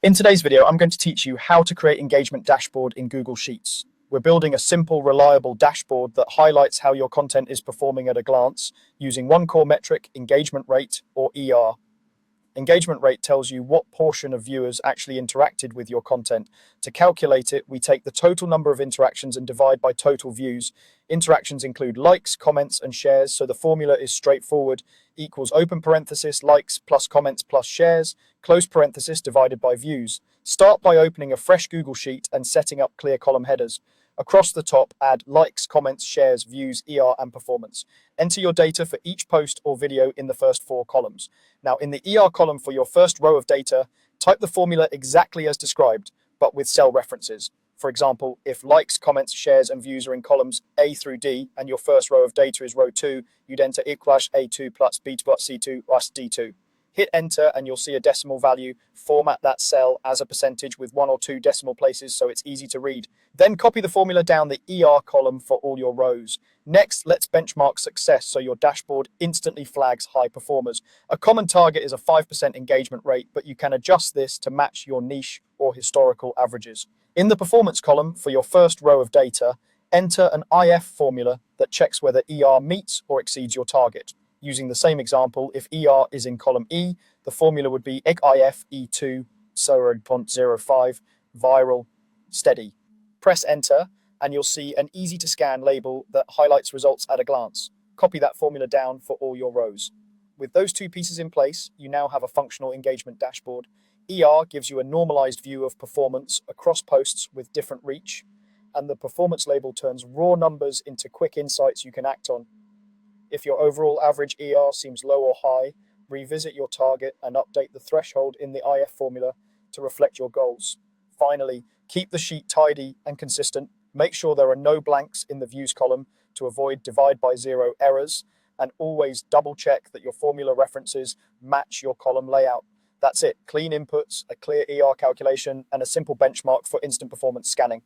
In today's video, I'm going to teach you how to create engagement dashboard in Google Sheets. We're building a simple, reliable dashboard that highlights how your content is performing at a glance using one core metric, engagement rate, or ER. Engagement rate tells you what portion of viewers actually interacted with your content. To calculate it, we take the total number of interactions and divide by total views. Interactions include likes, comments, and shares, so the formula is straightforward, equals open parenthesis, likes plus comments plus shares, close parenthesis divided by views. Start by opening a fresh Google Sheet and setting up clear column headers. Across the top, add likes, comments, shares, views, ER, and performance. Enter your data for each post or video in the first four columns. Now, in the ER column for your first row of data, type the formula exactly as described, but with cell references. For example, if likes, comments, shares, and views are in columns A through D, and your first row of data is row 2, you'd enter equals A2 plus B2 plus C2 plus D2. Hit enter and you'll see a decimal value. Format that cell as a percentage with 1 or 2 decimal places so it's easy to read. Then copy the formula down the ER column for all your rows. Next, let's benchmark success so your dashboard instantly flags high performers. A common target is a 5% engagement rate, but you can adjust this to match your niche or historical averages. In the performance column for your first row of data, enter an IF formula that checks whether ER meets or exceeds your target. Using the same example, if ER is in column E, the formula would be if E2 0.05 viral steady. Press enter and you'll see an easy to scan label that highlights results at a glance. Copy that formula down for all your rows. With those two pieces in place, you now have a functional engagement dashboard. ER gives you a normalized view of performance across posts with different reach, and the performance label turns raw numbers into quick insights you can act on. If your overall average ER seems low or high, revisit your target and update the threshold in the IF formula to reflect your goals. Finally, keep the sheet tidy and consistent. Make sure there are no blanks in the views column to avoid divide by zero errors, and always double check that your formula references match your column layout. That's it. Clean inputs, a clear ER calculation, and a simple benchmark for instant performance scanning.